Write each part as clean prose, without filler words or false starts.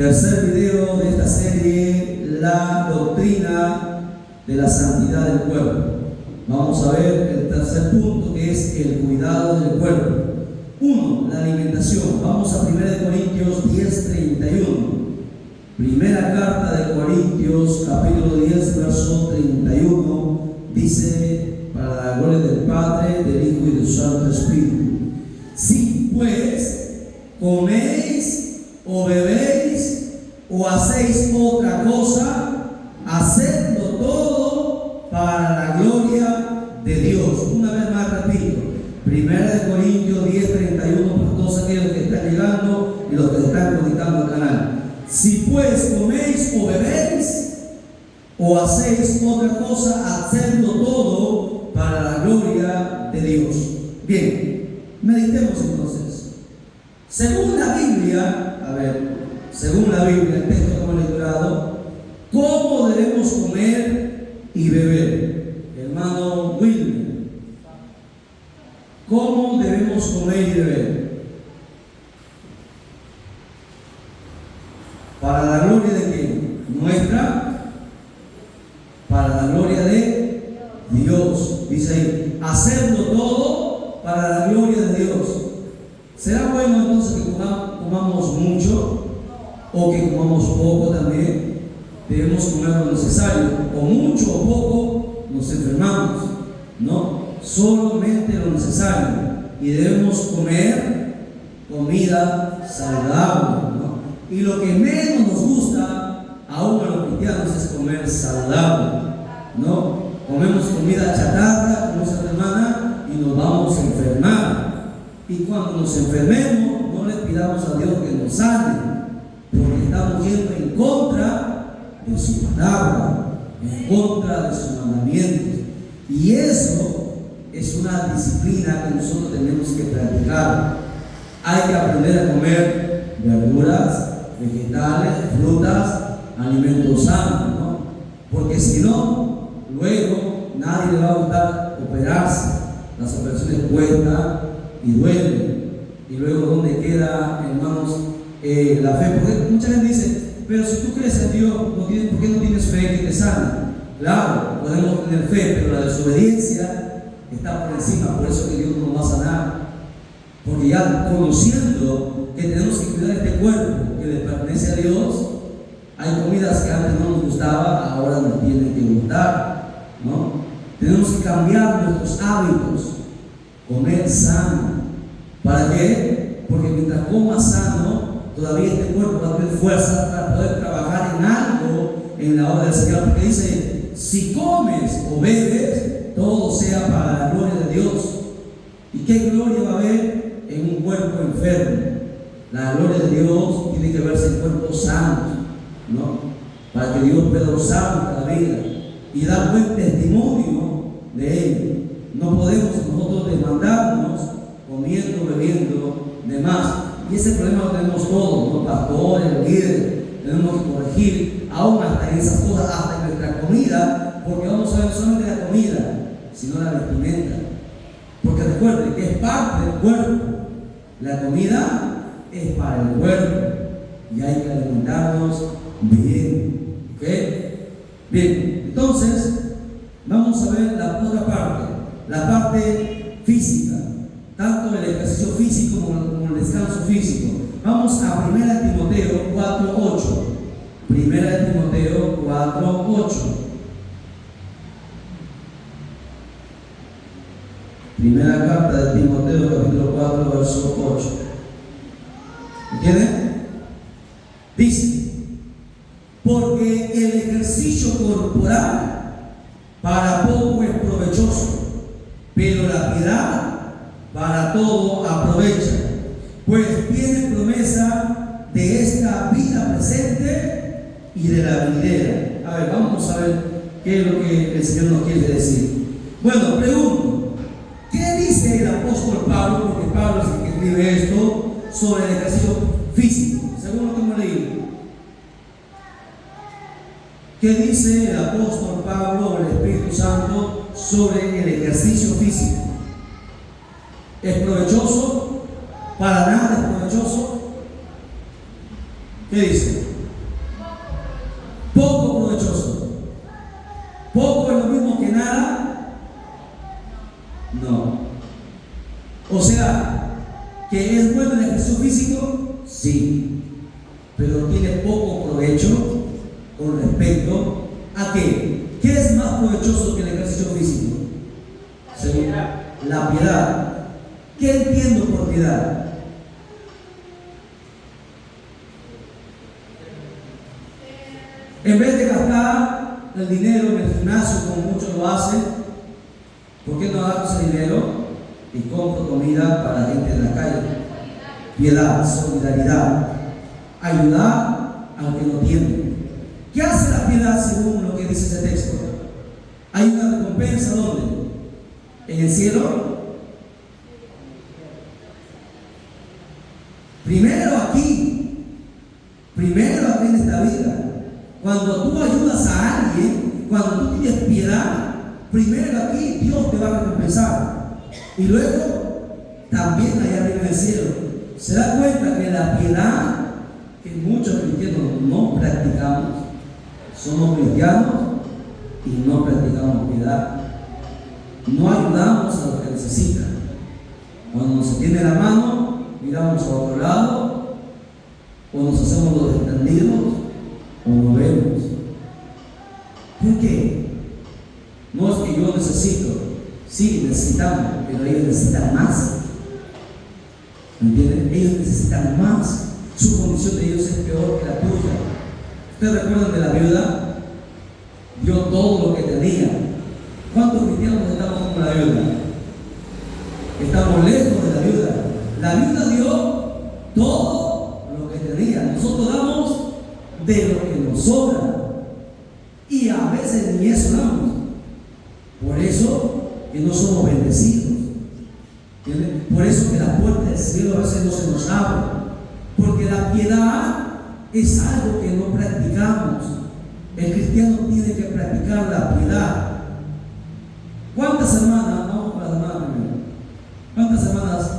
Tercer video de esta serie, la doctrina de la santidad del cuerpo. Vamos a ver el tercer punto, que es el cuidado del cuerpo. 1. La alimentación. Vamos a 1 Corintios 10:31. Primera carta de Corintios, capítulo 10, verso 31. Dice: para la gloria del Padre, del Hijo y del Santo Espíritu. Si pues coméis o bebéis o hacéis otra cosa, hacedlo todo para la gloria de Dios. Una vez más repito, 1 Corintios 10:31, para todos aquellos que están llegando y los que están conectando al canal. Si pues coméis o bebéis o hacéis otra cosa, hacedlo todo para la gloria de Dios. Bien, meditemos entonces. Según la Biblia, el texto que hemos lecturado, ¿cómo debemos comer y beber? Hermano Wilmer, ¿cómo debemos comer y beber? ¿Para la gloria de quién? ¿Nuestra? Para la gloria de Dios. Dice ahí, hacerlo todo para la gloria de Dios. ¿Será bueno entonces que comamos mucho o que comamos poco también? Debemos comer lo necesario, o mucho o poco nos enfermamos, ¿no? Solamente lo necesario, y debemos comer comida saludable, ¿no? Y lo que menos nos gusta, aún a los cristianos, es comer saludable, ¿no? Comemos comida chatarra, como dice la hermana, y nos vamos a enfermar. Y cuando nos enfermemos, no le pidamos a Dios que nos sane, porque estamos yendo en contra de su palabra, en contra de sus mandamientos. Y eso es una disciplina que nosotros tenemos que practicar. Hay que aprender a comer verduras, vegetales, frutas, alimentos sanos, ¿no? Porque si no, luego nadie le va a gustar operarse. Las operaciones cuestan y duele. Y luego, ¿dónde queda, hermanos, la fe? Porque mucha gente dice: pero si tú crees en Dios, ¿por qué no tienes fe que te sana? Claro, podemos tener fe, pero la desobediencia está por encima. Por eso que Dios no nos va a sanar, porque ya conociendo que tenemos que cuidar este cuerpo que le pertenece a Dios, hay comidas que antes no nos gustaba, ahora nos tienen que gustar, ¿no? Tenemos que cambiar nuestros hábitos. Comer sano. ¿Para qué? Porque mientras comas sano, todavía este cuerpo va a tener fuerza para poder trabajar en algo en la obra del Señor. Porque dice: si comes o bebes, todo sea para la gloria de Dios. ¿Y qué gloria va a haber en un cuerpo enfermo? La gloria de Dios tiene que verse en cuerpos sanos, ¿no? Para que Dios pueda usarnos para la vida y dar buen testimonio de Él. No podemos nosotros desmandarnos comiendo, bebiendo de más. Y ese problema lo tenemos todos, ¿no? Pastores, líderes, tenemos que corregir aún hasta en esas cosas, hasta en nuestra comida, porque vamos a ver no solamente la comida, sino la vestimenta. Porque recuerden que es parte del cuerpo. La comida es para el cuerpo y hay que alimentarnos bien. ¿Ok? Bien, entonces vamos a ver la otra parte. La parte física, tanto el ejercicio físico como el descanso físico. Vamos a 1 Timoteo 4:8. 1 Timoteo 4:8. Primera carta de Timoteo, capítulo 4, verso 8. ¿Entienden? Dice: porque el ejercicio corporal para poco es provechoso, pero la piedad para todo aprovecha, pues tiene promesa de esta vida presente y de la venidera. A ver, vamos a ver qué es lo que el Señor nos quiere decir. Bueno, pregunto, ¿qué dice el apóstol Pablo? Porque Pablo es el que escribe esto sobre el ejercicio físico, según lo que hemos leído. ¿Qué dice el apóstol Pablo o el Espíritu Santo sobre el ejercicio físico? ¿Es provechoso? ¿Para nada es provechoso? ¿Qué dice? ¿Que es bueno el ejercicio físico? Sí, pero tiene poco provecho con respecto a qué. ¿Qué es más provechoso que el ejercicio físico? Según la piedad. ¿Qué entiendo por piedad? En vez de gastar el dinero en el gimnasio como muchos lo hacen, ¿por qué no agarro ese dinero y compro comida para la gente en la calle? Piedad, solidaridad, ayudar al que no tiene. ¿Qué hace la piedad según lo que dice ese texto? Hay una recompensa, ¿dónde? ¿En el cielo? Primero aquí en esta vida. Cuando tú ayudas a alguien, cuando tú tienes piedad, primero aquí Dios te va a recompensar. Y luego también allá arriba en el cielo. Se da cuenta que la piedad que muchos cristianos no practicamos, somos cristianos y no practicamos piedad. No ayudamos a los que necesitan. Cuando nos tiende la mano, miramos a otro lado, o nos hacemos los entendidos, o nos vemos. ¿Por qué? No es que yo necesito, sí necesitamos, pero ellos necesitan más. ¿Me entienden? Ellos necesitan más. Su condición de ellos es peor que la tuya. ¿Ustedes recuerdan de la viuda? Dio todo lo que tenía. ¿Cuántos cristianos estamos como la viuda? Estamos lejos de la viuda. La viuda dio todo lo que tenía. Nosotros damos de lo que nos sobra. Y a veces ni eso damos. Por eso que no somos bendecidos. ¿Entienden? Por eso que la puerta del cielo a veces no se nos abre. Porque la piedad es algo que no practicamos. El cristiano tiene que practicar la piedad. ¿Cuántas hermanas, vamos con las hermanas primero, cuántas hermanas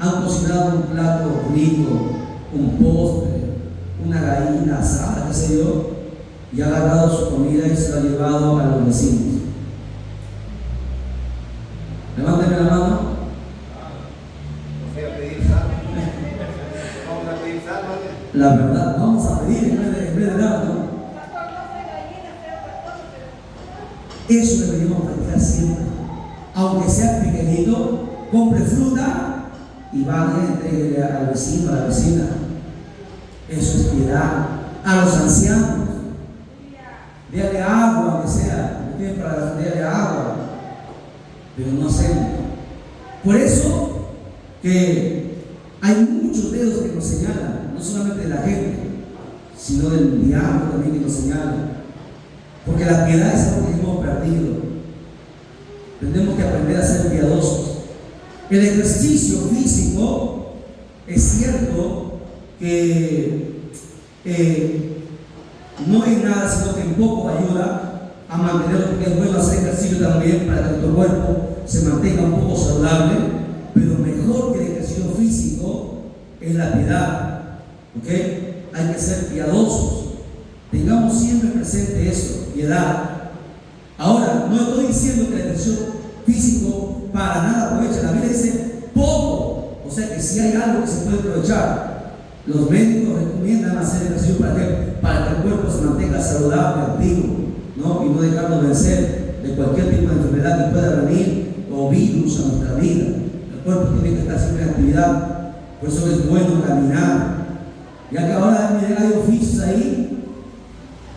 han cocinado un plato rico, un postre, una gallina asada, qué sé yo, y ha agarrado su comida y se la ha llevado a los vecinos? Levánteme la mano. La verdad, vamos a pedir en vez de dar, ¿no? Eso deberíamos practicar siempre. Aunque sea pequeñito, compre fruta y vaya y entregue al vecino, a la vecina. Eso es piedad. A los ancianos, déle agua, aunque sea, no tienen para darle agua, pero no hacemos. Por eso que hay muchos dedos que nos señalan, no solamente de la gente, sino del diablo también que nos señala. Porque la piedad es algo que hemos perdido. Tenemos que aprender a ser piadosos. El ejercicio físico es cierto que no es nada, sino que en poco ayuda a mantenerlo, porque es bueno hacer ejercicio también para que nuestro cuerpo se mantenga un poco saludable, pero mejor que el ejercicio físico es la piedad. ¿Ok? Hay que ser piadosos. Tengamos siempre presente eso, piedad. Ahora, no estoy diciendo que el ejercicio físico para nada aprovecha. La Biblia dice poco. O sea que si hay algo que se puede aprovechar. Los médicos recomiendan hacer ejercicio para que el cuerpo se mantenga saludable, activo, ¿no? Y no dejarnos vencer de cualquier tipo de enfermedad que pueda venir o virus a nuestra vida. El cuerpo tiene que estar siempre en actividad. Por eso es bueno caminar. Ya que ahora hay oficios ahí,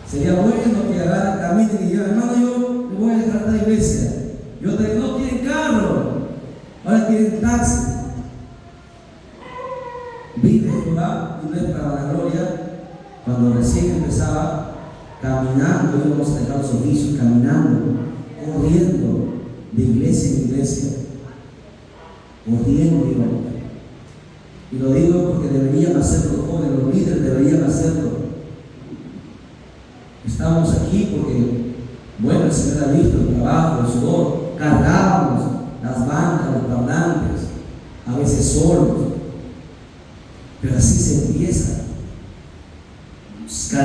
sería bueno que agarren, caminen y digan: hermano, yo me voy a dejar esta iglesia. Yo te digo: no tienen carro, ahora tienen taxi. Vive Jehová y no es para la gloria. Cuando recién empezaba, caminando, íbamos a dejar los oficios, caminando, corriendo de iglesia en iglesia, corriendo íbamos. Y lo digo porque deberían hacerlo los jóvenes, los líderes deberían hacerlo. Estamos aquí porque, bueno, el Señor ha visto el trabajo, el sudor, cargábamos las bancas, los parlantes, a veces solos, pero así se empieza. Se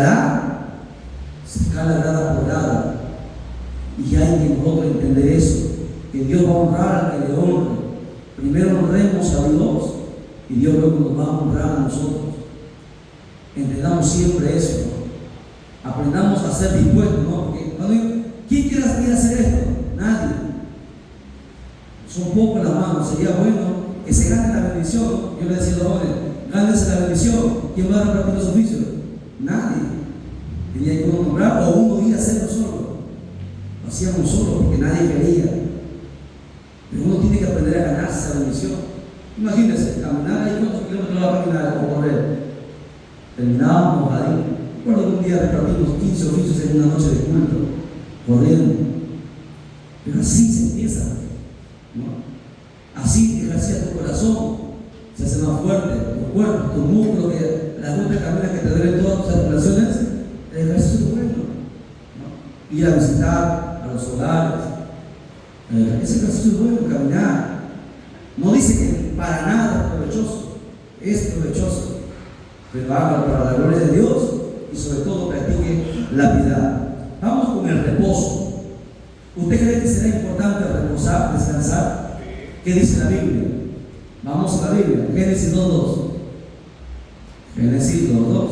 escala grada por grada, y hay que nosotros entender eso, que Dios va a honrar al que le honre. Primero honremos a Dios Y Dios luego nos va a honrar a nosotros. Entendamos siempre eso, ¿no? Aprendamos a ser dispuestos, ¿no? Porque ¿quién quiere hacer esto? Nadie. Son pocos las manos. Sería bueno que se gane la bendición, ¿no? Yo le decía a los jóvenes, gánense la bendición. ¿Quién va a repartir los oficios? Nadie. Tenía que uno nombrar o uno ir a hacerlo solo. Lo hacíamos solo porque nadie quería. Pero uno tiene que aprender a ganarse esa bendición. Imagínense, caminar ahí, ¿cuántos kilómetros va a caminar o correr? Terminábamos ahí. Recuerdo que un día repartimos 15 oficios en una noche de culto, corriendo. Pero así se empieza, ¿no? Así ejercía tu corazón, se hace más fuerte, tu cuerpo, tu músculo, que las golpes caminas que te duelen todas tus articulaciones. El ejercicio es bueno, ¿no? Ir a visitar a los hogares. Ese ejercicio es bueno, caminar. No dice que para nada es provechoso, es provechoso, pero hágalo para la gloria de Dios y sobre todo practique la piedad. Vamos con el reposo. ¿Usted cree que será importante reposar, descansar? ¿Qué dice la Biblia? Vamos a la Biblia, Génesis 2:2. Génesis 2:2.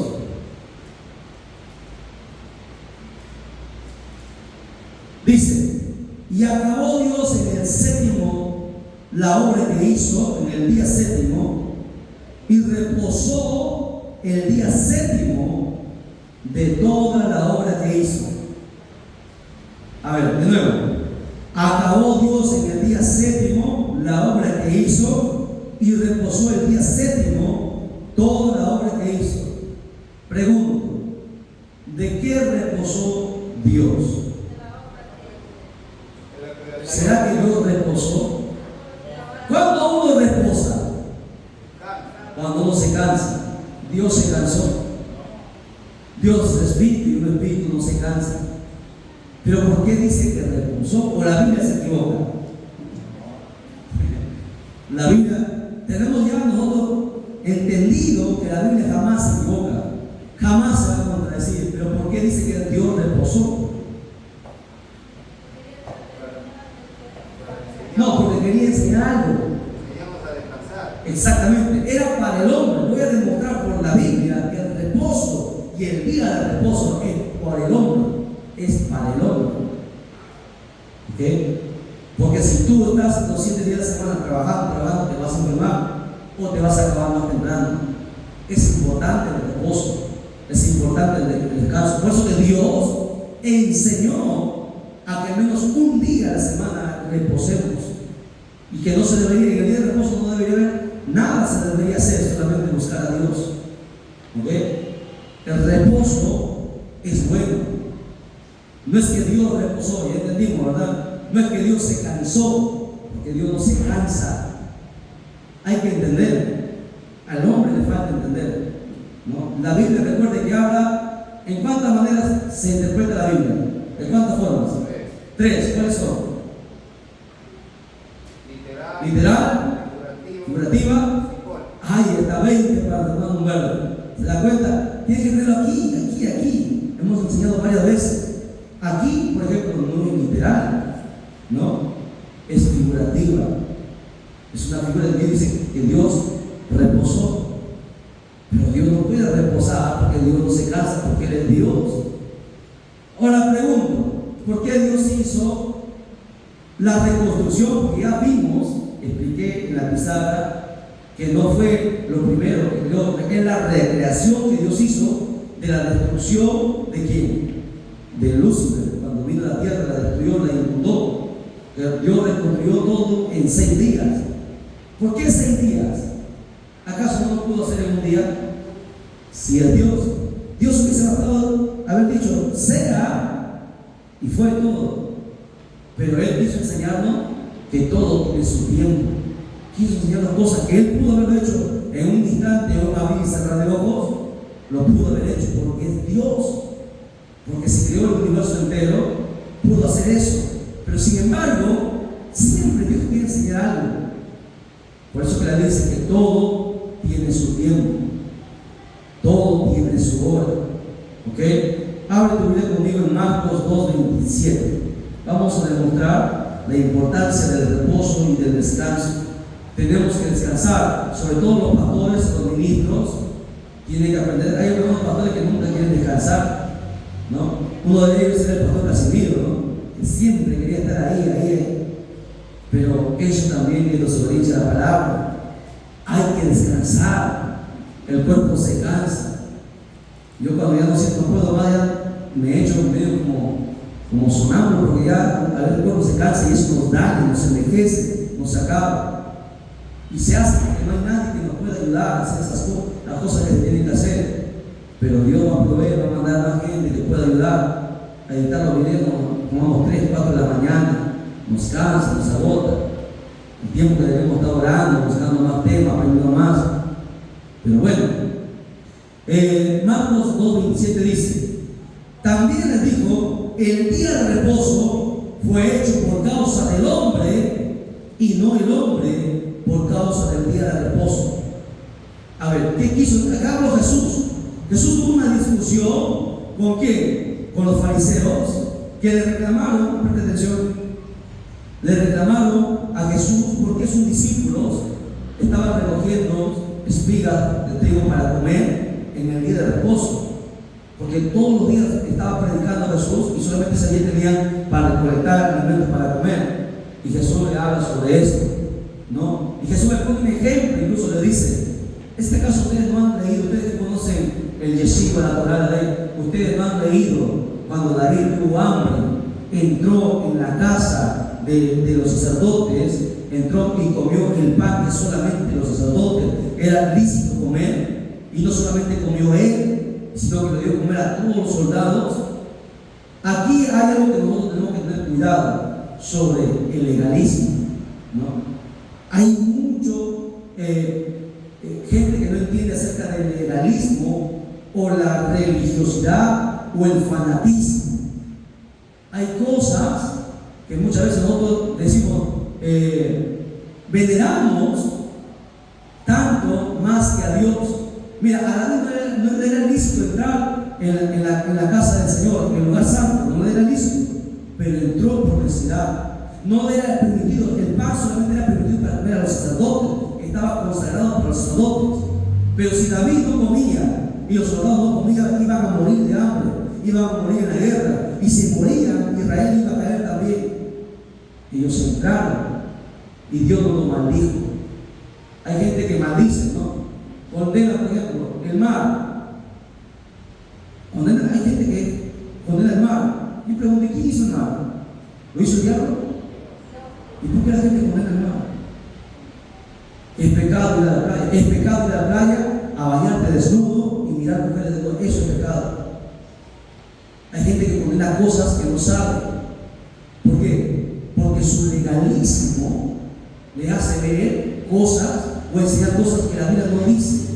Dice: y acabó Dios en el séptimo la obra que hizo en el día séptimo, y reposó el día séptimo de toda la obra que hizo. A ver, de nuevo. Acabó Dios en el día séptimo la obra que hizo, y reposó el día séptimo toda la obra que hizo. Pregunto, ¿de qué reposó Dios? ¿Será que Dios reposó? ¿Cuándo uno reposa? Cuando uno se cansa. Dios se cansó. Dios es espíritu y un espíritu no se cansa. Pero ¿por qué dice que reposó? ¿O la Biblia se equivoca? La Biblia, tenemos ya nosotros entendido que la Biblia jamás se equivoca, jamás se va a contradecir. Pero ¿por qué dice que Dios reposó? No, porque quería enseñar algo. Exactamente, era para el hombre. Voy a demostrar por la Biblia que el reposo y el día de reposo es por el hombre, es para el hombre. ¿Ok? Porque si tú estás los 7 días de la semana trabajando, te vas a enfermar o te vas a acabar más temprano. Es importante el reposo, es importante el descanso. Por eso que Dios enseñó a que al menos un día a la semana reposemos. Y que no se debería, en el día de reposo no debería haber nada, se debería hacer, solamente buscar a Dios. ¿Ok? El reposo es bueno. No es que Dios reposó, ya entendimos, ¿verdad? No es que Dios se cansó, porque Dios no se cansa. Hay que entender. Al hombre le falta entender, ¿no? La Biblia, recuerde que habla, ¿en cuántas maneras se interpreta la Biblia? ¿De cuántas formas? 3. ¿Cuáles son? Literal, figurativa. Ay, está 20 para tomar un verbo. ¿Se da cuenta? Tiene que tenerlo aquí. Hemos enseñado varias veces. Aquí, por ejemplo, no es literal, ¿no? Es figurativa. Es una figura de Dios. Dice que Dios reposó. Pero Dios no puede reposar porque Dios no se cansa, porque Él es Dios. Ahora pregunto, ¿por qué Dios hizo la reconstrucción? Porque ya vimos, expliqué en la pizarra, que no fue lo primero que Dios, es la recreación que Dios hizo de la destrucción de quién? De Lúcifer. Cuando vino a la tierra, la destruyó, la inundó. Dios reconstruyó todo en 6 días. ¿Por qué 6 días? ¿Acaso no lo pudo hacer en un día? Si es Dios. Dios hubiese bastado haber dicho, sea, y fue todo. Pero Él quiso enseñarnos que todo tiene su tiempo. Quiso enseñarnos cosas que Él pudo haber hecho en un instante, en un abrir y cerrar de ojos. Lo pudo haber hecho porque es Dios. Porque si creó el universo entero, pudo hacer eso. Pero sin embargo, siempre Dios quiere enseñar algo. Por eso que la Biblia dice que todo tiene su tiempo. Todo tiene su hora. ¿Ok? Abre tu Biblia conmigo en Marcos 2:27. Vamos a demostrar la importancia del reposo y del descanso. tenemos que descansar. Sobre todo los pastores, los ministros, tienen que aprender. Hay algunos pastores que nunca quieren descansar, ¿no? Uno de ellos era el pastor Casimiro, ¿no? Que siempre quería estar ahí. Pero ellos también, que los obedecen la palabra, hay que descansar. El cuerpo se cansa. Yo cuando ya no siento, no puedo más, ya me echo medio como sonámbulo, porque ya a ver, el cuerpo se cansa y eso nos daña, nos envejece, nos acaba. Y se hace porque no hay nadie que nos pueda ayudar a hacer esas cosas, las cosas que se tienen que hacer. Pero Dios va a proveer, va a mandar más gente que pueda ayudar a editar los videos. Tomamos 3, 4 de la mañana, nos cansa, nos agota. El tiempo que debemos estar orando, buscando más temas, aprendiendo más. Pero bueno, Marcos 2:27 dice: también les dijo, el día de reposo fue hecho por causa del hombre y no el hombre por causa del día de reposo. A ver, ¿qué quiso? Acá habló Jesús. Jesús tuvo una discusión ¿con quién? Con los fariseos, que le reclamaron, presta atención, le reclamaron a Jesús porque sus discípulos estaban recogiendo espigas de trigo para comer en el día de reposo, porque todos los días estaba predicando a Jesús y solamente ese día tenían para recolectar alimentos para comer. Y Jesús le habla sobre esto, ¿no? Y Jesús le pone un ejemplo, incluso le dice: ¿este caso ustedes no han leído? Ustedes que conocen el Yeshiva, la Torá, la ley, ustedes no han leído cuando David tuvo hambre, entró en la casa de los sacerdotes, entró y comió el pan que solamente los sacerdotes era lícito comer, y no solamente comió él, sino que le dio comer a todos los soldados. Aquí hay algo que nosotros tenemos que tener cuidado sobre el legalismo, ¿no? Hay mucho gente que no entiende acerca del legalismo o la religiosidad o el fanatismo. Hay cosas que muchas veces nosotros decimos, veneramos tanto más que a Dios. Mira, a David no era lícito entrar en la casa del Señor, en el lugar santo, no era lícito, pero entró por necesidad. No era permitido, el pan solamente era permitido para comer a los sacerdotes, que estaba consagrado por los sacerdotes. Pero si David no comía y los soldados no comían, iban a morir de hambre, iban a morir en la guerra, y si morían, Israel iba a caer también. Ellos entraron y Dios no los maldijo. Hay gente que maldice, ¿no? Condena, por ejemplo, el mar. Hay gente que condena el mar. Yo pregunté: ¿quién hizo el mar? ¿Lo hizo el diablo? ¿Y por qué la gente condena el mar? Es pecado ir a la playa. Es pecado ir a la playa a bañarte desnudo y mirar mujeres de todo. Eso es pecado. Hay gente que condena cosas que no sabe. ¿Por qué? Porque su legalismo le hace ver cosas o enseñar cosas que la Biblia no dice,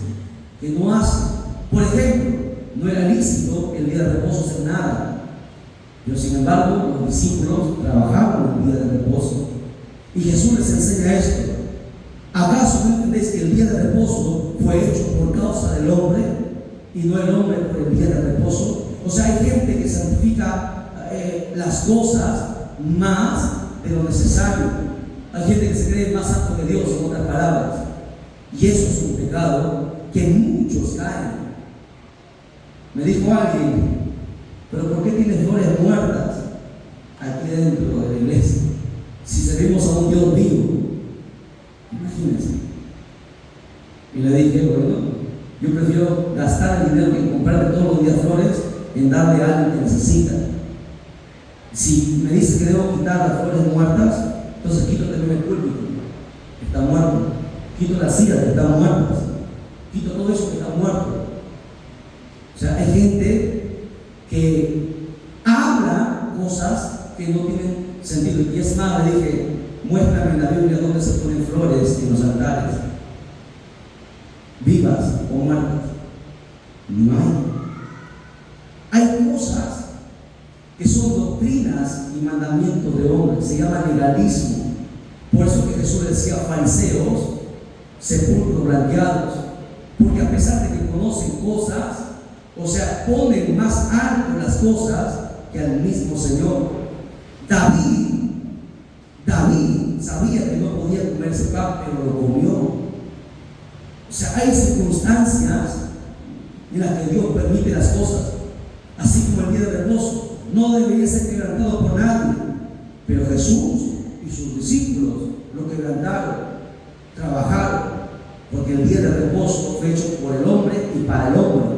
que no hace. Por ejemplo, no era lícito el día de reposo hacer nada, pero sin embargo los discípulos trabajaban el día de reposo. Y Jesús les enseña esto: ¿acaso no entendéis que el día de reposo fue hecho por causa del hombre y no el hombre por el día de reposo? O sea, hay gente que santifica las cosas más de lo necesario. Hay gente que se cree más santo que Dios, en otras palabras. Y eso es un pecado que muchos caen. Me dijo alguien: ¿pero por qué tienes flores muertas aquí dentro de la iglesia si servimos a un Dios vivo? Imagínense. Y le dije: bueno, yo prefiero gastar el dinero que comprarle todos los días flores en darle a alguien que necesita. Si me dice que debo quitar las flores muertas, entonces quito también el púlpito, que está muerto, quito las sillas que están muertas, quito todo eso que está muerto. O sea, hay gente que habla cosas que no tienen sentido. Y es más, le dije: muéstrame en la Biblia dónde se ponen flores en los altares, vivas o muertas. No hay. Hay cosas que son doctrinas y mandamientos de hombres, se llama legalismo. Por eso que Jesús decía: fariseos, sepulcros blanqueados, porque a pesar de que conocen cosas, o sea, ponen más alto las cosas que al mismo Señor. David sabía que no podía comer ese pan, pero lo comió. O sea, hay circunstancias en las que Dios permite las cosas, así como el día de reposo. No debería ser quebrantado por nadie, pero Jesús y sus discípulos lo quebrantaron, trabajaron, porque el día de reposo fue hecho por el hombre y para el hombre,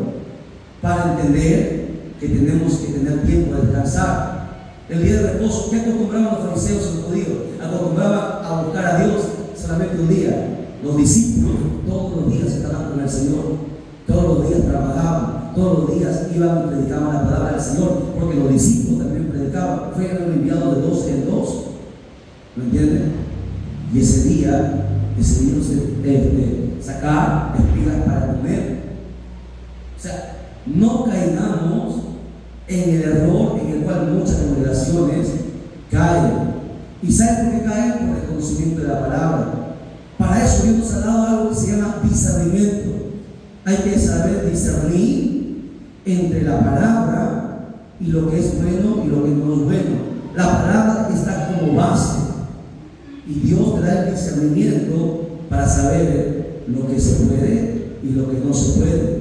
para entender que tenemos que tener tiempo de descansar. El día de reposo, ¿qué acostumbraban los fariseos y los judíos? Acostumbraban a buscar a Dios solamente un día. Los discípulos todos los días estaban con el Señor, todos los días trabajaban, todos los días iban y predicaban la palabra del Señor, porque los discípulos también predicaban, fueron enviados de 2 en 2. ¿Lo entienden? Y ese día sacar espigas para comer. O sea, no caigamos en el error en el cual muchas congregaciones caen. ¿Y saben por qué caen? Por el conocimiento de la palabra. Para eso Dios nos ha dado algo que se llama discernimiento. Hay que saber discernir entre la palabra y lo que es bueno y lo que no es bueno. La palabra está como base y Dios te da el discernimiento para saber lo que se puede y lo que no se puede.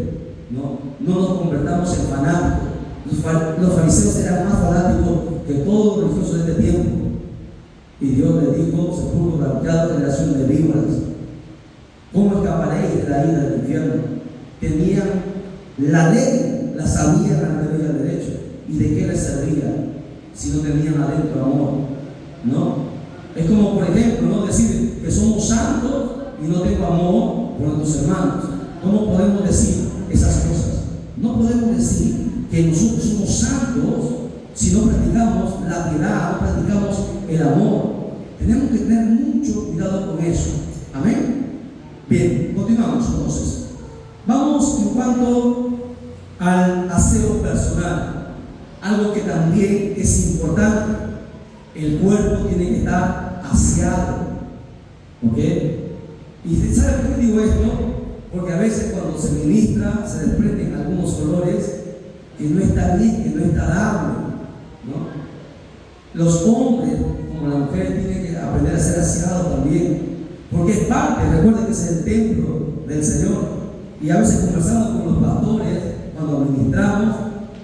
No nos convertamos en fanáticos. Los fariseos eran más fanáticos que todos los religiosos de este tiempo. Y Dios les dijo: sepulcro blanqueado, generación de víboras, ¿cómo escaparéis de la ira del infierno? Tenían la ley, la sabían al derecho y al derecho. ¿Y de qué les servía si no tenían adentro amor? ¿No? Es como, por ejemplo, ¿no?, decir que somos santos y no tengo amor por nuestros hermanos. ¿Cómo podemos decir esas cosas? No podemos decir que nosotros somos santos si no practicamos la piedad, no practicamos el amor. Tenemos que tener mucho cuidado con eso. Amén. Bien, continuamos entonces. Vamos en cuanto al aseo personal, algo que también es importante. El cuerpo tiene que estar aseado, ¿ok? Y ¿sabe por qué digo esto? Porque a veces cuando se ministra se desprenden algunos olores que no está bien, que no está dable, ¿no? Los hombres como las mujeres tienen que aprender a ser aseados también, porque es parte. Recuerden que es el templo del Señor, y a veces conversamos con los pastores cuando ministramos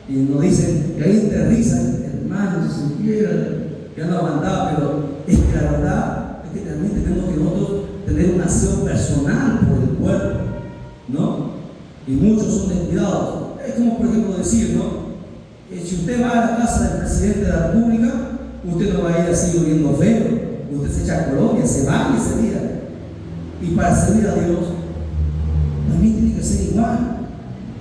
y nos dicen que ahí te rizan, hermanos, si quieren, ya no aguantaba, pero es que la verdad es que también tenemos que nosotros tener un aseo personal por el cuerpo, ¿no? Y muchos son descuidados. Es como, por ejemplo, decir, ¿no?, si usted va a la casa del presidente de la República, usted no va a ir así oliendo feo, usted se echa colonia, se baña ese día. Y para servir a Dios también tiene que ser igual,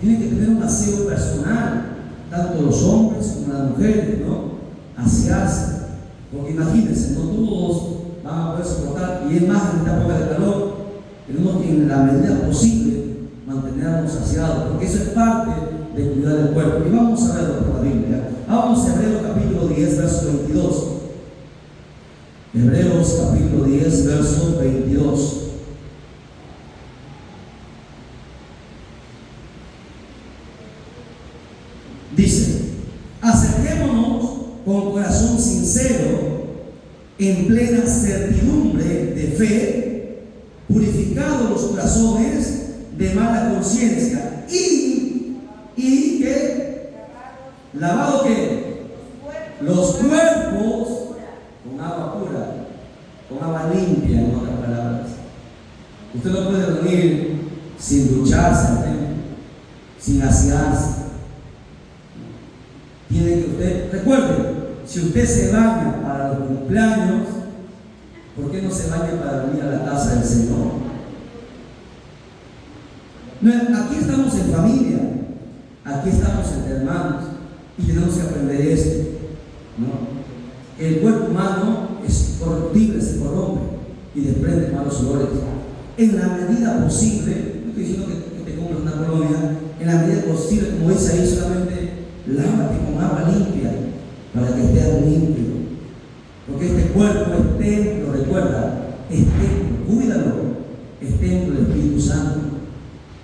tiene que tener un aseo personal, tanto los hombres como las mujeres, ¿no? Asearse, porque imagínense, no todos van a poder soportar, y es más en esta época de calor, tenemos que en la medida posible mantenernos aseados, porque eso es parte de cuidar el cuerpo. Y vamos a verlo por la Biblia. Vamos a Hebreos capítulo 10, verso 22. Hebreos capítulo 10, verso 22. Dice: acerquémonos con corazón sincero, en plena certidumbre de fe, purificados los corazones de mala conciencia y que lavado que los cuerpos con agua pura, con agua limpia, en otras palabras. Usted no puede venir sin ducharse, sin asearse. Tiene que usted, recuerde, si usted se baña para los cumpleaños, ¿por qué no se baña para venir a la casa del Señor? No, aquí estamos en familia, aquí estamos entre hermanos, y tenemos que aprender esto, ¿no? El cuerpo humano es corruptible, se corrompe y desprende malos olores. En la medida posible, no estoy diciendo que te compres una colonia, en la medida posible, como dice ahí, solamente lávate con agua limpia para que estés limpio, porque este cuerpo es templo, recuerda, es templo, cuídalo, es templo del Espíritu Santo.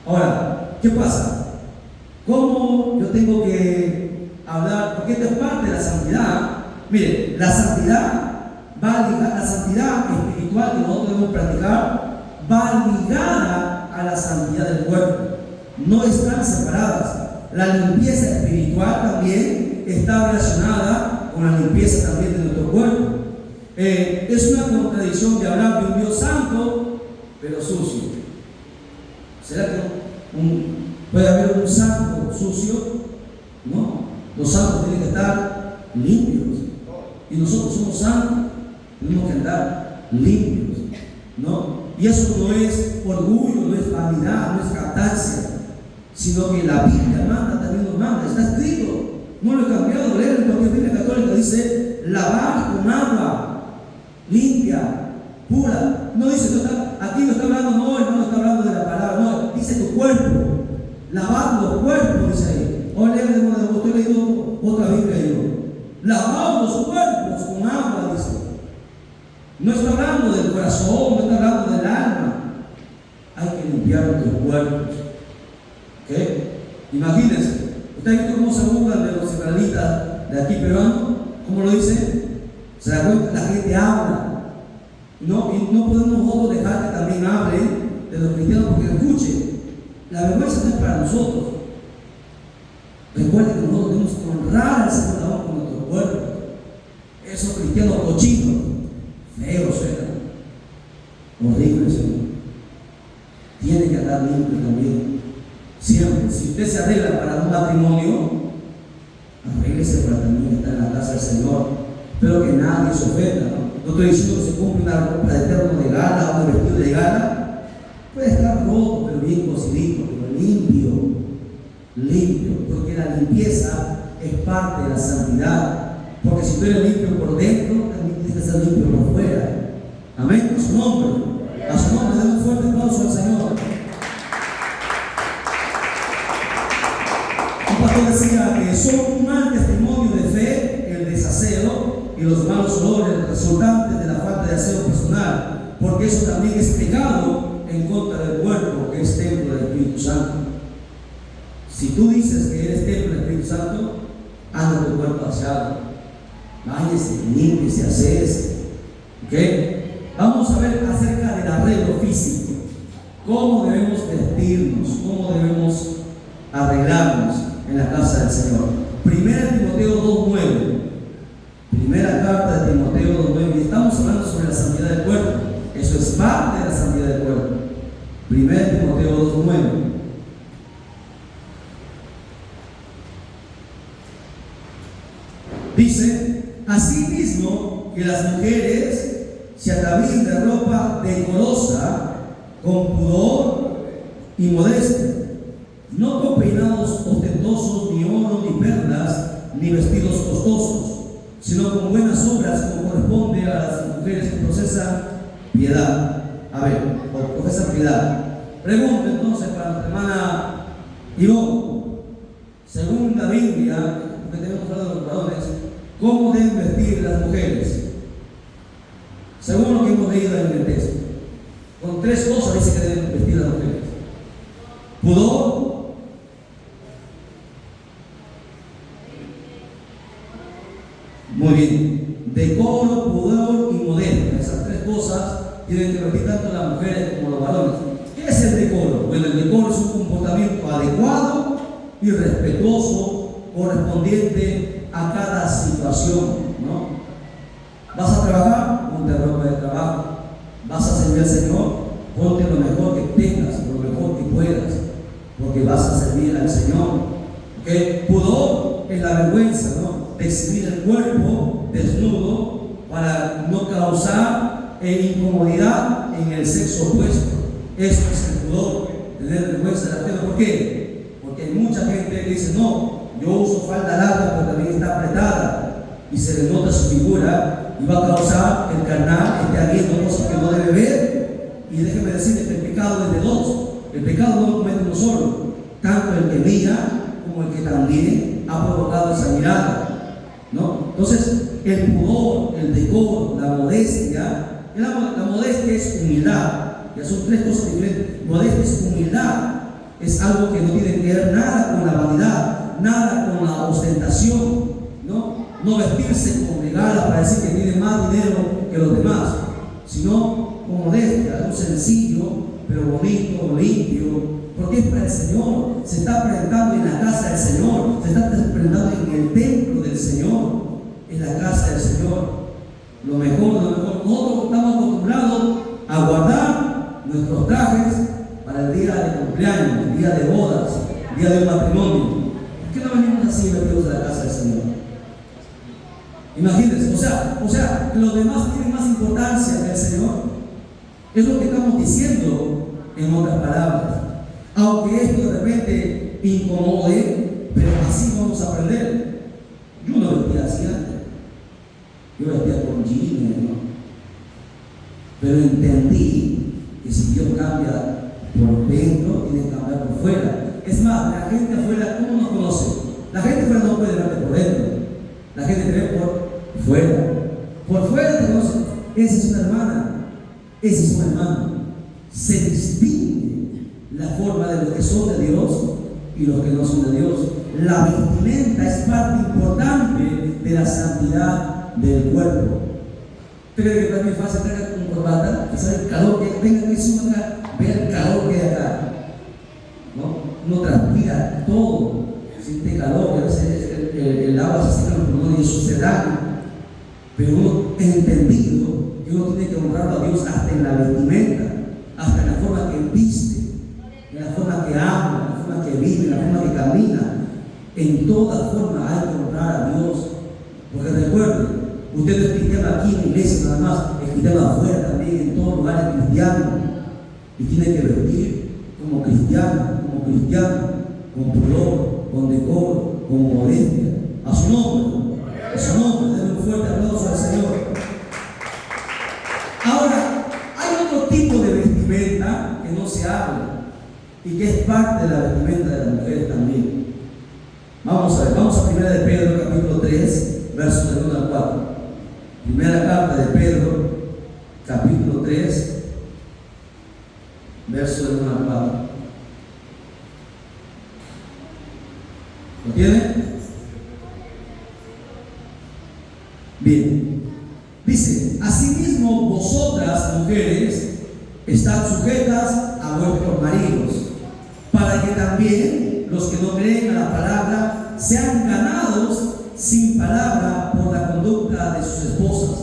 Ahora, ¿qué pasa? ¿Cómo yo tengo que hablar? Porque esto es parte de la santidad. Mire, la santidad va ligada, la santidad espiritual que nosotros debemos practicar, va ligada a la santidad del cuerpo. No están separadas. La limpieza espiritual también está relacionada con la limpieza también de nuestro cuerpo. Es una contradicción de hablar de un Dios santo, pero sucio. ¿Será que puede haber un santo sucio? No. Los santos tienen que estar limpios. Y nosotros somos santos, tenemos que andar limpios, ¿no? Y eso no es orgullo, no es vanidad, no es jactancia, sino que la Biblia manda, también nos manda, está escrito, no lo he cambiado, leer en cualquier Biblia católica dice lavar con agua limpia, pura. No dice, aquí no está hablando, no, hermano, está hablando de la palabra, no, dice tu cuerpo, lavar los cuerpos, dice ahí. O leer de nuevo, estoy leyendo otra Biblia yo. Lavar los cuerpos con agua, dice. No está hablando del corazón, no está hablando del alma. Hay que limpiar nuestros cuerpos. ¿Okay? Imagínense, ¿ustedes han visto cómo se burlan de los israelitas de aquí peruanos? ¿Cómo lo dicen? Se da cuenta, la gente habla. No, y no podemos nosotros dejar que también hablen de los cristianos, porque escuchen, la vergüenza no es para nosotros. Recuerden que nosotros tenemos que honrar al Señor aún con nuestro cuerpo. Esos cristianos cochinos, feos eran, horribles, Señor. Tiene que andar limpio también. Siempre, si usted se arregla para un matrimonio, arréglese para también estar en la casa del Señor. Espero que nadie se ofenda, ¿no? No estoy diciendo que se compre una ropa de terno de gala o un vestido de gala. Puede estar roto, pero bien cocidito, pero limpio. Limpio, porque la limpieza es parte de la santidad. Porque si tú eres limpio por dentro, también tienes que ser limpio por fuera. Amén. A su nombre. A su nombre, den un fuerte aplauso al Señor. Un pastor decía que son un mal testimonio de fe el desaseo y los malos olores resultantes de la falta de aseo personal, porque eso también es pecado en contra del cuerpo, que es templo del Espíritu Santo. Si tú dices que eres templo del Espíritu Santo, anda tu cuerpo aseado, váyase, límpiese, aséese. ¿Ok? Vamos a ver acerca del arreglo físico. ¿Cómo debemos vestirnos? ¿Cómo debemos arreglarnos en la casa del Señor? Primera Timoteo 2:9. Primera carta de Timoteo 2:9. Y estamos hablando sobre la santidad del cuerpo. Eso es parte de la santidad del cuerpo. Primera Timoteo 2:9. Dice, asimismo que las mujeres se atavíen de ropa decorosa, con pudor y modestia, no con peinados ostentosos, ni oro, ni perlas, ni vestidos costosos, sino con buenas obras, como corresponde a las mujeres que procesan piedad. A ver, o profesan piedad. Pregunta entonces para nuestra hermana Ivonne, según la Biblia, porque tenemos que hablar de los varones, ¿cómo deben vestir las mujeres? Según lo que hemos leído en el texto, con tres cosas dice que deben vestir las mujeres: pudor, muy bien, decoro, pudor y modestia. Esas tres cosas tienen que vestir tanto las mujeres como los varones. ¿Qué es el decoro? Bueno, el decoro es un comportamiento adecuado y respetuoso, correspondiente a cada situación, ¿no? ¿Vas a trabajar? Ponte ropa de trabajo. ¿Vas a servir al Señor? Ponte lo mejor que tengas, lo mejor que puedas, porque vas a servir al Señor. ¿Okay? Pudor es la vergüenza, ¿no?, de exhibir el cuerpo desnudo para no causar incomodidad en el sexo opuesto. Eso es el pudor, tener vergüenza de la gente. ¿Por qué? Porque hay mucha gente que dice, no, yo uso falda larga, pero también está apretada, y se le nota su figura, y va a causar que el carnal esté viendo cosas que no debe ver. Y déjeme decirle que el pecado es de dos. El pecado no lo comete uno solo, tanto el que mira como el que también ha provocado esa mirada, ¿no? Entonces, el pudor, el decoro, la modestia, la modestia es humildad. Ya son tres cosas diferentes. Modestia es humildad, es algo que no tiene que ver nada con la vanidad, nada con la ostentación, ¿no? no vestirse con regalas para decir que tiene más dinero que los demás, sino con modestia, algo sencillo, pero bonito, limpio, porque es para el Señor. Se está presentando en la casa del Señor, se está presentando en el templo del Señor, en la casa del Señor. Lo mejor, lo mejor. Nosotros estamos acostumbrados a guardar nuestros trajes para el día de cumpleaños, el día de bodas, el día de un matrimonio. ¿Por qué no venimos así vestidos a la casa del Señor? Imagínense, o sea, que los demás tienen más importancia que el Señor. Es lo que estamos diciendo en otras palabras. Aunque esto de repente incomode, pero así vamos a aprender. Yo no vestía así antes. Yo vestía con jeans, ¿no? Pero entendí que si Dios cambia por dentro, tiene que cambiar por fuera. Es más, la gente afuera, ¿cómo nos conoce? La gente afuera no puede verte por dentro. La gente te ve por fuera. Por fuera te conoce. Esa es una hermana. Ese es un hermano. Se distingue la forma de los que son de Dios y los que no son de Dios. La vestimenta es parte importante de la santidad del cuerpo. ¿Usted cree que también es fácil estar con corbata? Que sabe el calor que venga que suma acá, vea el calor que hay acá. ¿No? Uno transpira todo, siente calor, a veces el agua se seca en los pulmones y eso se daña. Pero uno ha entendido que uno tiene que honrarlo a Dios hasta en la vestimenta, hasta en la forma que viste, en la forma que habla, en la forma que vive, en la forma que camina. En toda forma hay que honrar a Dios. Porque recuerden, usted no es cristiano aquí en la iglesia nada más, es cristiano afuera también, en todos lugares cristianos. Y tiene que vestir como cristiano, con pudor, con decoro, con modestia. A su nombre, denle un fuerte aplauso al Señor. Ahora, hay otro tipo de vestimenta que no se habla y que es parte de la vestimenta de las mujeres también. Vamos a ver, vamos a 1 de Pedro, capítulo 3, versos del 1 al 4. Primera carta de Pedro, capítulo 3, verso del 1 al 4. ¿Lo tiene? Bien. Dice: asimismo vosotras, mujeres, estad sujetas a vuestros maridos, para que también los que no creen a la palabra sean ganados sin palabra por la conducta de sus esposas,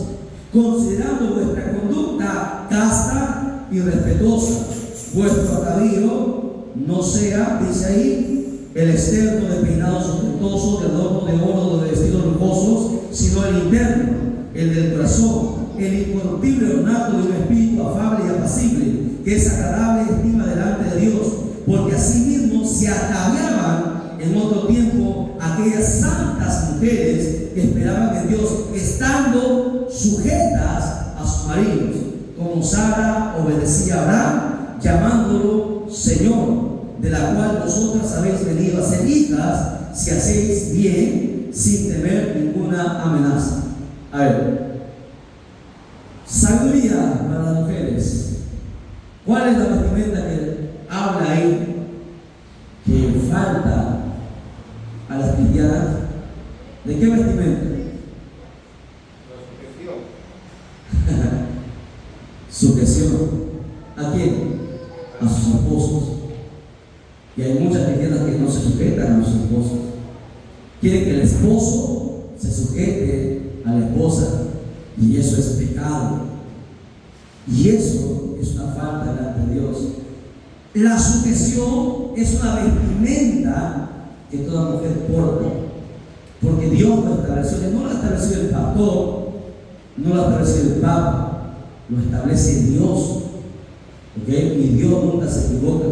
considerando vuestra conducta casta y respetuosa. Vuestro atavío no sea, dice ahí, el externo de peinados ostentosos, de adorno de oro, de vestidos lujosos, sino el interno, el del corazón, el incorruptible ornato de un espíritu afable y apacible, que es agradable estima delante de Dios, porque asimismo se ataviaban en otro tiempo aquellas santas mujeres que esperaban en Dios, estando sujetas a sus maridos, como Sara obedecía a Abraham, llamándolo Señor, de la cual vosotras habéis venido a ser hijas, si hacéis bien, sin temer ninguna amenaza. A ver, sabiduría para las mujeres. ¿Cuál es la vestimenta que habla ahí que falta a las cristianas? ¿De qué vestimenta? Sujeción. ¿A quién? A sus esposos. Y hay muchas cristianas que no se sujetan a sus esposos. Quieren que el esposo se sujete a la esposa, y eso es pecado. Y eso es una falta delante de Dios. La sujeción es una vestimenta que toda mujer porta, porque Dios lo estableció, no lo estableció el pastor, no lo estableció el papa, lo establece Dios. ¿Okay? Y Dios nunca se equivoca.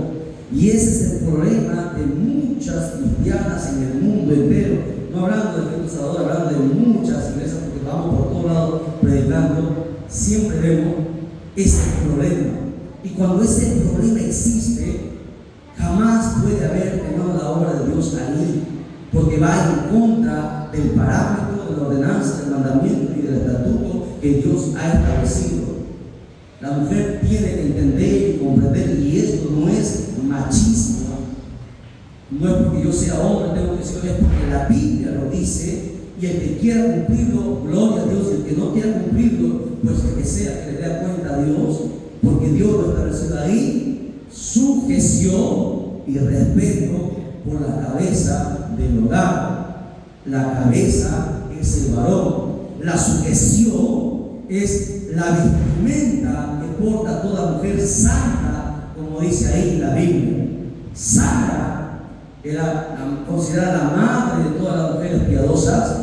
Y ese es el problema de muchas cristianas en el mundo entero. No hablando de Cristo Salvador, hablando de muchas iglesias, porque vamos por todos lados predicando. Siempre vemos ese problema. Y cuando ese problema existe, jamás puede haber tenido la obra de Dios ahí, porque va en contra del parámetro, de la ordenanza, del mandamiento y del estatuto que Dios ha establecido. La mujer tiene que entender y comprender, y esto no es machismo, no es porque yo sea hombre tengo que ser, es porque la Biblia lo dice, Y el que quiera cumplirlo, gloria a Dios. Y el que no quiera cumplirlo, pues que sea que le dé cuenta a Dios, porque Dios lo estableció ahí, sujeción y respeto por la cabeza del hogar. La cabeza es el varón. La sujeción es la vestimenta que porta toda mujer santa, como dice ahí la Biblia. Sara era considerada la madre de todas las mujeres piadosas.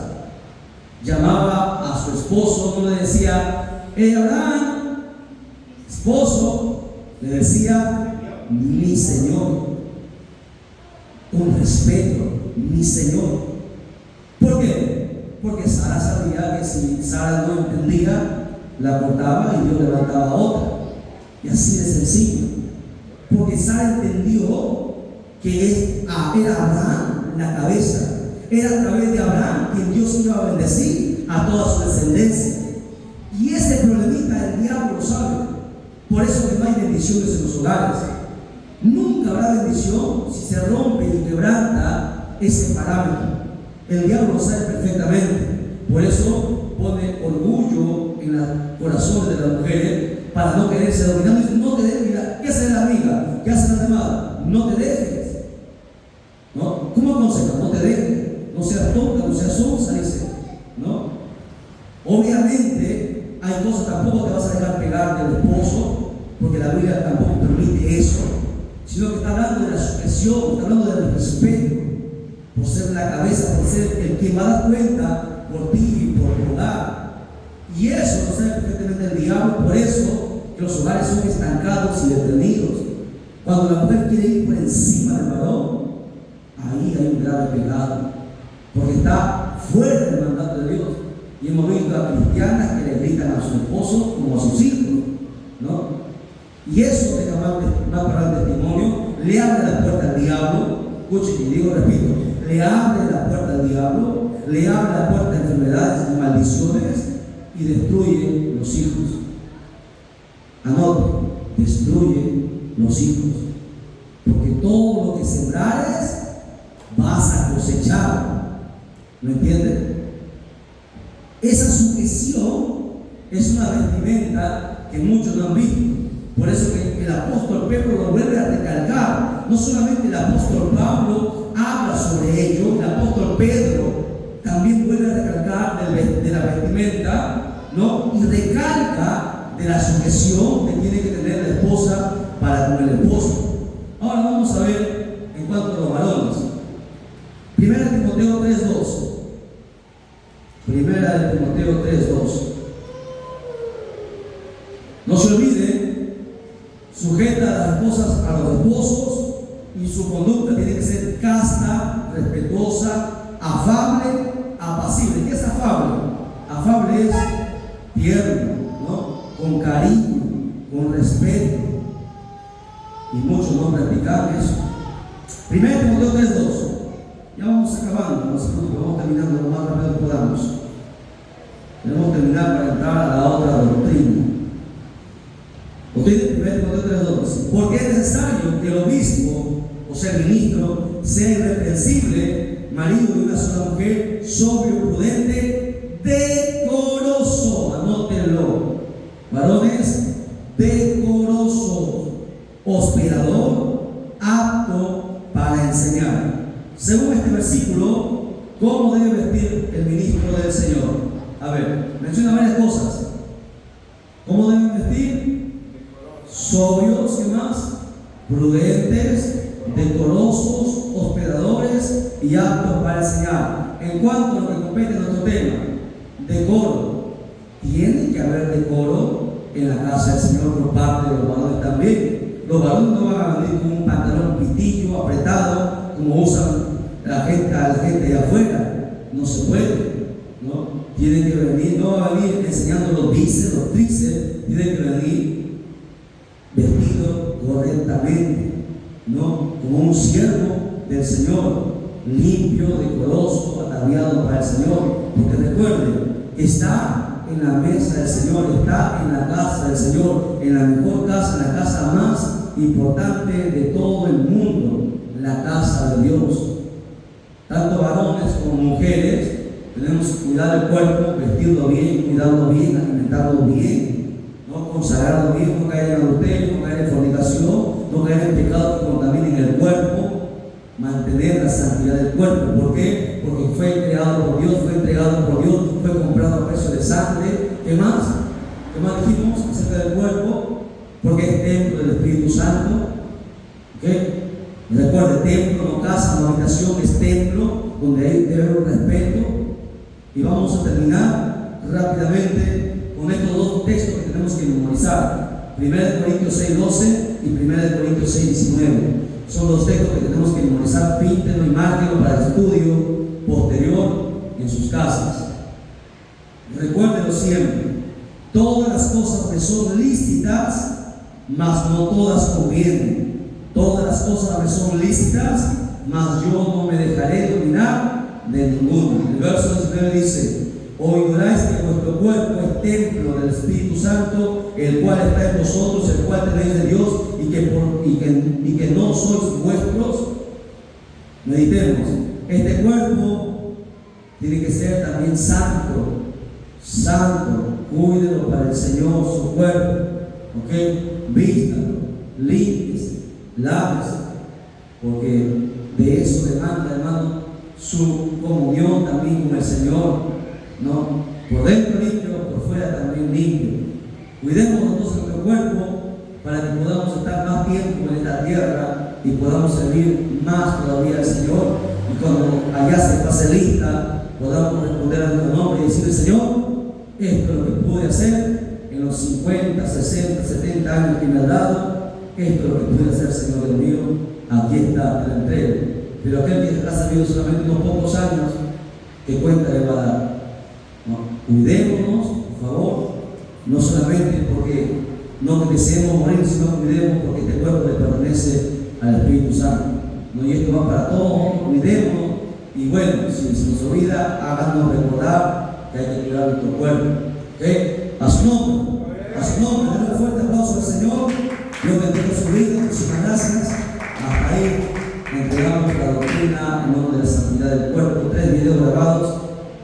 Llamaba a su esposo, no le decía, Abraham, esposo, le decía, mi Señor, con respeto, mi Señor. ¿Por qué? Porque Sara sabía que si Sara no entendía, la cortaba y Dios levantaba a otra. Y así de sencillo. Porque Sara entendió que era Abraham la cabeza. Era a través de Abraham quien Dios iba a bendecir a toda su descendencia. Y ese problemita el diablo lo sabe. Por eso que no hay bendiciones en los hogares. Nunca habrá bendición si se rompe y quebranta ese parámetro. El diablo lo sabe perfectamente. Por eso pone orgullo en los corazones de las mujeres para no quererse dominar. No te dejes, mira, ¿qué hace la amiga? ¿Qué hace la demás? No te dejes. ¿No? ¿Cómo aconseja? No te dejes. No seas tonta, no seas sonsa, dice. ¿No? Obviamente, hay cosas, tampoco te vas a dejar pegar del esposo, porque la Biblia tampoco permite eso, sino que está hablando de la sujeción, está hablando del respeto, por ser la cabeza, por ser el que va a dar cuenta por ti y por tu hogar. Y eso lo sabe perfectamente el diablo. Por eso que los hogares son estancados y detenidos. Cuando la mujer quiere ir por encima del varón, ahí hay un grave pecado, porque está fuera del mandato de Dios. Y hemos visto a cristianas que le gritan a su esposo como a sus hijos, ¿no? Y eso deja más para el testimonio, le abre la puerta al diablo. Escuchen, y digo, repito, le abre la puerta al diablo, le abre la puerta a enfermedades y maldiciones y destruye los hijos. Anote, destruye los hijos, porque todo lo que sembrares vas a cosechar. ¿Me entienden? Esa sujeción es una vestimenta que muchos no han visto. Por eso que el apóstol Pedro lo vuelve a recalcar. No solamente el apóstol Pablo habla sobre ello, el apóstol Pedro también vuelve a recalcar de la vestimenta, ¿no? Y recalca de la sujeción que tiene que tener la esposa para con el esposo. Ahora vamos a ver en cuanto a los varones. Primera de Timoteo 3:2. Primera de Timoteo 3:2. No se olvide, sujeta a las esposas a los esposos, y su conducta tiene que ser casta, respetuosa, afable, apacible. ¿Qué es afable? Afable es tierno, ¿no? Con cariño, con respeto. Y muchos no practican eso. Primera de Timoteo 3:2. Ya vamos acabando, vamos terminando lo más rápido que podamos. Debemos terminar para entrar a la otra doctrina. Usted, 1 Timoteo 3:2, porque es necesario que el obispo, o sea el ministro, sea irreprensible, marido de una sola mujer, sobrio, prudente, decoroso. Anótenlo, varones, decoroso, hospedador, apto para enseñar. Según este versículo, ¿cómo debe vestir el ministro del Señor? A ver, menciona varias cosas. ¿Cómo deben vestir? Sobrios, ¿qué más? Prudentes, decorosos, hospedadores y aptos para enseñar. En cuanto a lo que compete a nuestro tema, decoro. Tiene que haber decoro en la casa del Señor por parte de los varones también. Los varones no van a venir con un pantalón pitillo, apretado, como usan la gente allá afuera. No se puede, ¿no? Tienen que venir, no va a venir enseñando los bíceps, los tríceps, tienen que venir vestido correctamente, ¿no? Como un siervo del Señor, limpio, decoroso, ataviado para el Señor. Porque recuerden, está en la mesa del Señor, está en la casa del Señor, en la mejor casa, en la casa más importante de todo el mundo, la casa de Dios. Tanto varones como mujeres tenemos que cuidar el cuerpo, vestirlo bien, cuidarlo bien, alimentarlo bien, ¿no? Consagrarlo bien, no caer en adulterio, no caer en fornicación, no caer en pecados que contaminen el cuerpo, mantener la santidad del cuerpo. ¿Por qué? Porque fue creado por Dios, fue entregado por Dios, fue comprado a precio de sangre. ¿Qué más? ¿Qué más dijimos acerca del cuerpo? Porque es templo del Espíritu Santo. ¿Okay? Recuerde, templo, no casa, no habitación, es templo, donde ahí debe haber un respeto. Y vamos a terminar rápidamente con estos dos textos que tenemos que memorizar: 1 Corintios 6:12 y 1 Corintios 6:19. Son los textos que tenemos que memorizar, píntenlo y márquenlo para el estudio posterior en sus casas. Recuérdenlo siempre: todas las cosas me son lícitas, mas no todas convienen. Todas las cosas me son lícitas, mas yo no me dejaré dominar de ninguno. El verso 19 dice: o ignoráis que vuestro cuerpo es templo del Espíritu Santo, el cual está en vosotros, el cual tenéis de Dios, y que no sois vuestros. Meditemos. Este cuerpo tiene que ser también santo. Cuídelo para el Señor, su cuerpo. ¿Ok? Vístalo, límpiese, lávese, porque de eso demanda, hermano, su comunión también con el Señor, ¿no? Por dentro limpio, por fuera también limpio. Cuidemos entonces nuestro cuerpo para que podamos estar más tiempo en esta tierra y podamos servir más todavía al Señor. Y cuando allá se pase lista, podamos responder a nuestro nombre y decirle: Señor, esto es lo que pude hacer en los 50, 60, 70 años que me ha dado. Esto es lo que pude hacer, Señor Dios mío. Aquí está, te lo entrego. Pero aquel que ha servido solamente unos pocos años, ¿qué cuenta le va a dar? No, cuidémonos, por favor, no solamente porque no deseemos morir, sino cuidemos porque este cuerpo le pertenece al Espíritu Santo, ¿no? Y esto va para todos, cuidémonos. Y bueno, si se nos olvida, háganos recordar que hay que cuidar nuestro cuerpo. ¿Okay? A su nombre, denle un fuerte aplauso al Señor. Dios bendiga su vida, muchísimas gracias. Hasta ahí entregamos la doctrina en nombre de la santidad del cuerpo. 3 videos grabados